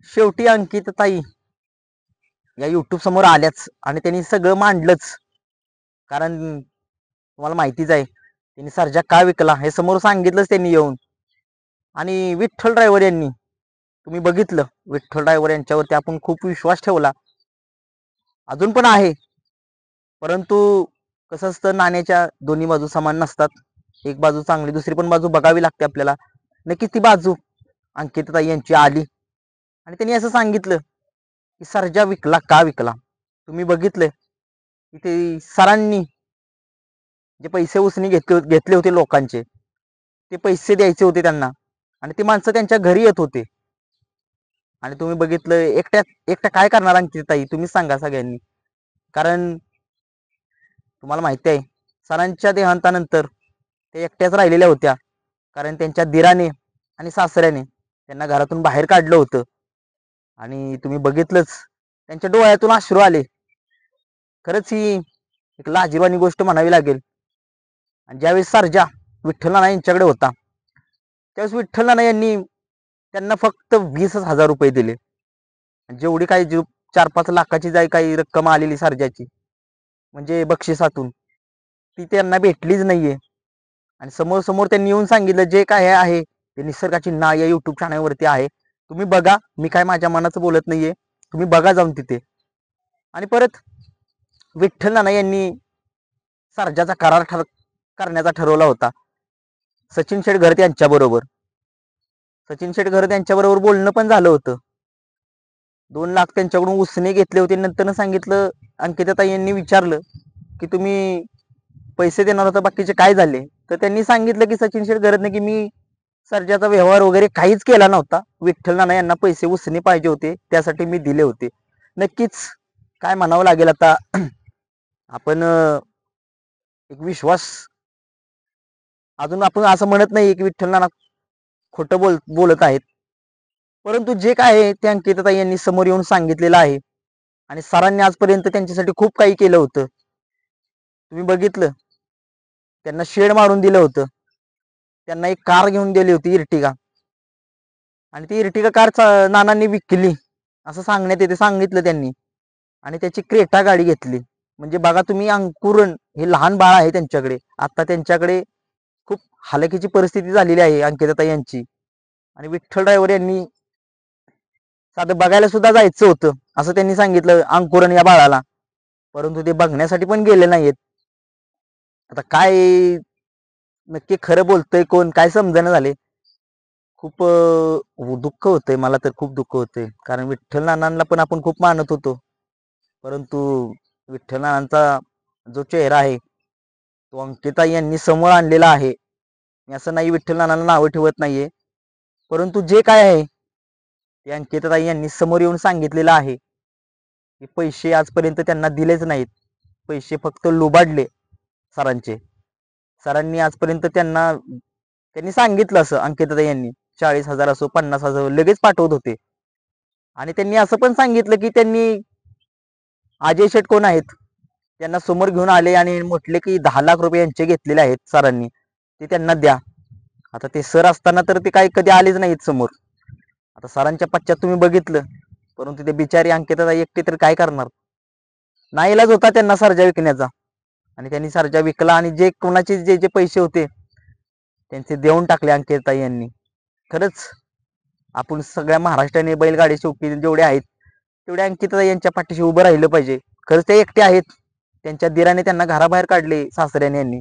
शेवटी अंकित ताई या युट्यूब समोर आल्याच आणि त्यांनी सगळं मांडलंच. कारण तुम्हाला माहितीच आहे त्यांनी सर्जा का विकला हे समोर सांगितलंच त्यांनी येऊन. आणि विठ्ठल ड्रायव्हर यांनी तुम्ही बघितलं, विठ्ठल ड्रायव्हर यांच्यावरती आपण खूप विश्वास ठेवला, अजून पण आहे. परंतु कसं असतं, नाण्याच्या दोन्ही बाजू समान नसतात. एक बाजू चांगली, दुसरी पण बाजू बघावी लागते आपल्याला. नक्की ती बाजू अंकिताताई यांची आली आणि त्यांनी असं सांगितलं की सर्जा विकला का विकला. तुम्ही बघितले की ते सरांनी जे पैसे उसने घेतले होते लोकांचे, ते पैसे द्यायचे होते त्यांना आणि ती माणसं त्यांच्या घरी येत होते. आणि तुम्ही बघितलं एकट्या एकट्या काय करणार अंकिताताई, तुम्हीच सांगा सगळ्यांनी. कारण तुम्हाला माहिती आहे सरांच्या देहांतानंतर ते एकट्याच राहिलेल्या होत्या. कारण त्यांच्या दिराने आणि सासऱ्याने त्यांना घरातून बाहेर काढलं होतं. आणि तुम्ही बघितलंच त्यांच्या डोळ्यातून अश्रू आले. खरंच ही एक लाजिरवाणी गोष्ट म्हणावी लागेल. आणि ज्यावेळेस सर्जा विठ्ठल नाना यांच्याकडे होता, त्यावेळेस विठ्ठल नाना यांनी त्यांना फक्त 20,000 रुपये दिले. जेवढी काही 4-5 लाखाची काही रक्कम आलेली सर्जाची म्हणजे बक्षिसातून, ती त्यांना भेटलीच नाहीये. आणि समोर समोर त्यांनी येऊन सांगितलं जे काय आहे ते निसर्गाची ना या युट्यूब चॅनलवरती आहे, तुम्ही बघा. मी काय माझ्या मनाचं बोलत नाहीये, तुम्ही बघा जाऊन तिथे. आणि परत विठ्ठल नाना यांनी सर्जाचा करार करण्याचा ठरवला होता सचिन शेठ घरत यांच्याबरोबर. सचिन शेठ घरत यांच्याबरोबर बोलणं पण झालं होतं. 2 लाख त्यांच्याकडून उसने घेतले होते. नंतर सांगितलं, अंकिताताई यांनी विचारलं की तुम्ही पैसे देणार होता बाकीचे काय झाले, तर त्यांनी सांगितलं की सचिन शेठ घरत की मी सर्जाचा व्यवहार वगैरे काहीच केला नव्हता, विठ्ठल नाना यांना पैसे उसने पाहिजे होते त्यासाठी मी दिले होते. नक्कीच काय म्हणावं लागेल आता. आपण एक विश्वास, अजून आपण असं म्हणत नाही की विठ्ठल नाना खोटं बोलत आहेत, परंतु जे काय आहे ते अंकिताताई यांनी समोर येऊन सांगितलेलं आहे. आणि सरांनी आजपर्यंत त्यांच्यासाठी खूप काही केलं होतं. तुम्ही बघितलं, त्यांना शेड मारून दिलं होतं, त्यांना एक कार घेऊन दिली होती इर्टिगा, आणि ती इर्टिगा कार नानांनी विकली असं सांगण्यात येते, सांगितलं त्यांनी. आणि त्याची क्रेटा गाडी घेतली. म्हणजे बघा तुम्ही, अंकुरण हे लहान बाळ आहे त्यांच्याकडे, आता त्यांच्याकडे खूप हालाकीची परिस्थिती झालेली आहे अंकिताताई यांची. आणि विठ्ठल ड्रायव्हर यांनी साधं बघायला सुद्धा जायचं होतं असं त्यांनी सांगितलं अंकुरण या बाळाला, परंतु ते बघण्यासाठी पण गेले नाहीत. आता काय नक्की खरं बोलतंय कोण काय समजणं झाले. खूप दुःख होतंय, मला तर खूप दुःख होतंय. कारण विठ्ठल नानांना पण आपण खूप मानत होतो, परंतु विठ्ठल नानांचा जो चेहरा आहे तो अंकिताताई यांनी समोर आणलेला आहे. मी असं नाही विठ्ठल नानांना नावं ठेवत नाहीये, परंतु जे काय आहे ते अंकिताताई यांनी समोर येऊन सांगितलेलं आहे की पैसे आजपर्यंत त्यांना दिलेच नाहीत. पैसे फक्त लुबाडले सरांचे. सरांनी आजपर्यंत त्यांनी सांगितलं असं अंकिताताई यांनी 40,000 असो 50,000 लगेच पाठवत होते. आणि त्यांनी असं पण सांगितलं की त्यांनी अजय शेठ कोण आहेत त्यांना समोर घेऊन आले आणि म्हटले की 10 लाख रुपये यांचे घेतलेले आहेत सरांनी, ते त्यांना द्या. आता ते सर असताना तर ते काही कधी आलेच नाहीत समोर. आता सरांच्या पश्चात तुम्ही बघितलं, परंतु ते बिचारी अंकिताताई एकटे तर काय करणार. नाईलाज होता त्यांना सर्जा विकण्याचा, आणि त्यांनी सर्जा विकला. आणि जे कोणाचे जे जे पैसे होते त्यांचे देऊन टाकले अंकिताताई यांनी. खरंच आपण सगळ्या महाराष्ट्राने बैलगाडी शौकीन जेवढे आहेत तेवढे अंकिताताई यांच्या पाठीशी उभं राहिलं पाहिजे. खरंच ते एकटे आहेत, त्यांच्या दिराने त्यांना घराबाहेर काढले सासऱ्याने यांनी.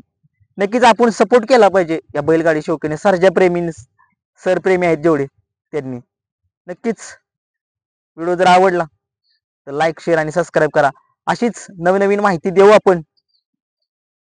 नक्कीच आपण सपोर्ट केला पाहिजे या बैलगाडी शौकीने, सर्जा प्रेमी सरप्रेमी आहेत जेवढे त्यांनी. नक्कीच व्हिडिओ जर आवडला तर लाईक शेअर आणि सबस्क्राईब करा. अशीच नवनवीन माहिती देऊ आपण